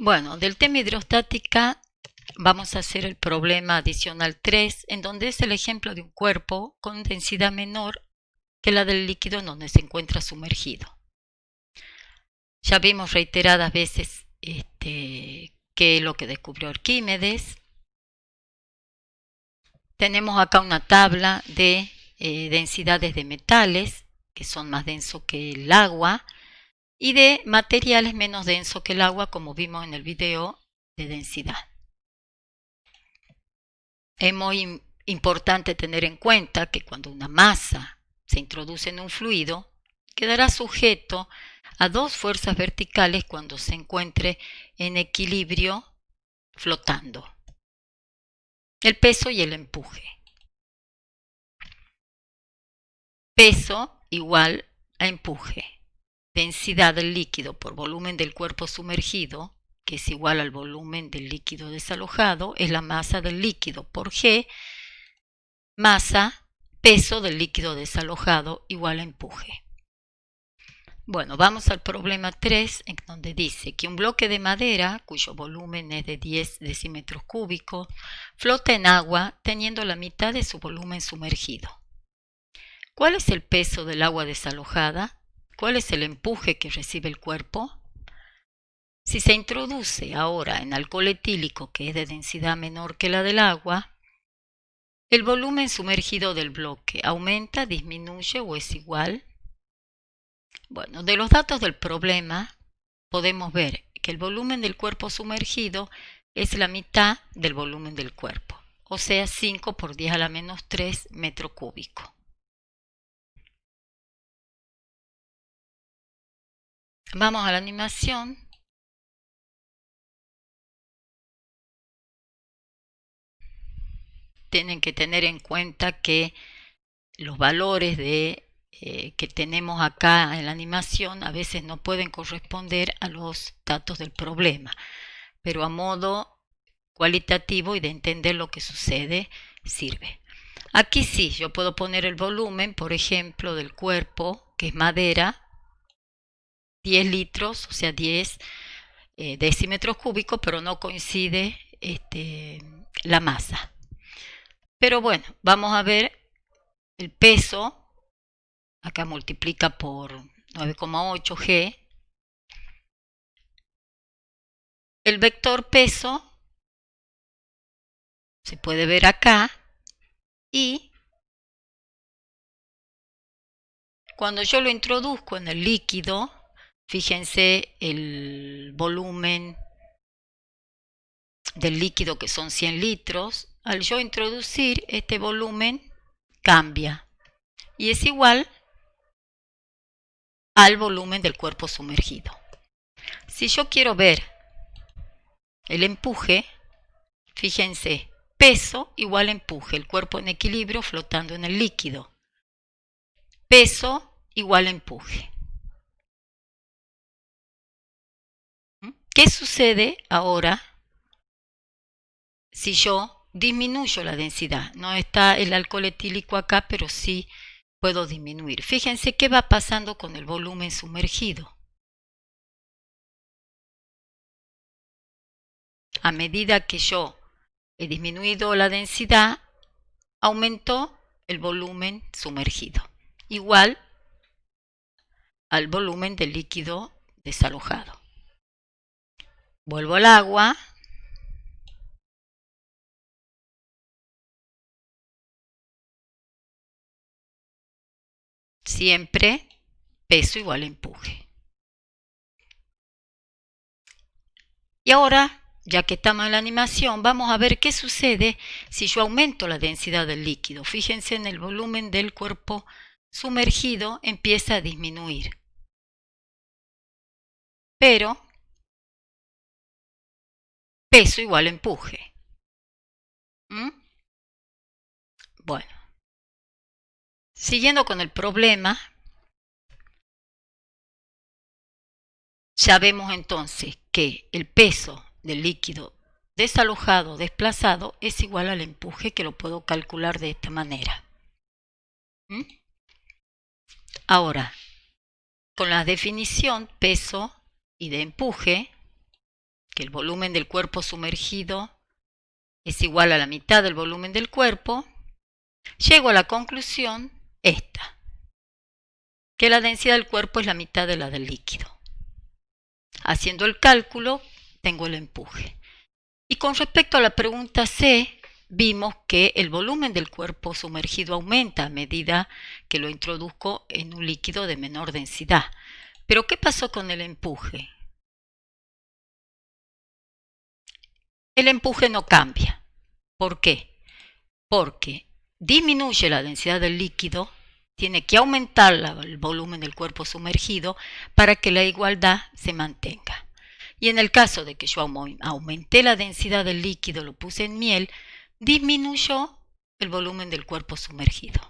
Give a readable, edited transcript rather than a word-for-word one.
Bueno, del tema hidrostática vamos a hacer el problema adicional 3, en donde es el ejemplo de un cuerpo con densidad menor que la del líquido en donde se encuentra sumergido. Ya vimos reiteradas veces qué es lo que descubrió Arquímedes. Tenemos acá una tabla de densidades de metales, que son más densos que el agua, y de materiales menos densos que el agua, como vimos en el video de densidad. Es muy importante tener en cuenta que cuando una masa se introduce en un fluido, quedará sujeto a dos fuerzas verticales cuando se encuentre en equilibrio flotando: el peso y el empuje. Peso igual a empuje. Densidad del líquido por volumen del cuerpo sumergido, que es igual al volumen del líquido desalojado, es la masa del líquido por G, masa, peso del líquido desalojado igual a empuje. Bueno, vamos al problema 3, en donde dice que un bloque de madera, cuyo volumen es de 10 decímetros cúbicos, flota en agua teniendo la mitad de su volumen sumergido. ¿Cuál es el peso del agua desalojada? ¿Cuál es el empuje que recibe el cuerpo? Si se introduce ahora en alcohol etílico, que es de densidad menor que la del agua, ¿el volumen sumergido del bloque aumenta, disminuye o es igual? Bueno, de los datos del problema podemos ver que el volumen del cuerpo sumergido es la mitad del volumen del cuerpo, o sea 5 por 10 a la menos 3 metro cúbico. Vamos a la animación. Tienen que tener en cuenta que los valores que tenemos acá en la animación a veces no pueden corresponder a los datos del problema, pero a modo cualitativo y de entender lo que sucede sirve. Aquí sí, yo puedo poner el volumen, por ejemplo, del cuerpo, que es madera, 10 litros, o sea 10 decímetros cúbicos, pero no coincide la masa. Pero bueno, vamos a ver el peso. Acá multiplica por 9,8 G. El vector peso se puede ver acá, y cuando yo lo introduzco en el líquido, fíjense el volumen del líquido, que son 100 litros, al yo introducir este volumen cambia y es igual al volumen del cuerpo sumergido. Si yo quiero ver el empuje, fíjense, peso igual a empuje, el cuerpo en equilibrio flotando en el líquido. Peso igual a empuje. ¿Qué sucede ahora si yo disminuyo la densidad? No está el alcohol etílico acá, pero sí puedo disminuir. Fíjense qué va pasando con el volumen sumergido. A medida que yo he disminuido la densidad, aumentó el volumen sumergido, igual al volumen del líquido desalojado. Vuelvo al agua. Siempre peso igual a empuje. Y ahora, ya que estamos en la animación, vamos a ver qué sucede si yo aumento la densidad del líquido. Fíjense en el volumen del cuerpo sumergido, empieza a disminuir. Pero peso igual a empuje. Bueno, siguiendo con el problema, ya vemos entonces que el peso del líquido desalojado, desplazado, es igual al empuje, que lo puedo calcular de esta manera. Ahora, con la definición peso y de empuje, que el volumen del cuerpo sumergido es igual a la mitad del volumen del cuerpo, llego a la conclusión esta, que la densidad del cuerpo es la mitad de la del líquido. Haciendo el cálculo, tengo el empuje. Y con respecto a la pregunta C, vimos que el volumen del cuerpo sumergido aumenta a medida que lo introduzco en un líquido de menor densidad. Pero ¿qué pasó con el empuje? El empuje no cambia. ¿Por qué? Porque disminuye la densidad del líquido, tiene que aumentar el volumen del cuerpo sumergido para que la igualdad se mantenga. Y en el caso de que yo aumenté la densidad del líquido, lo puse en miel, disminuyó el volumen del cuerpo sumergido.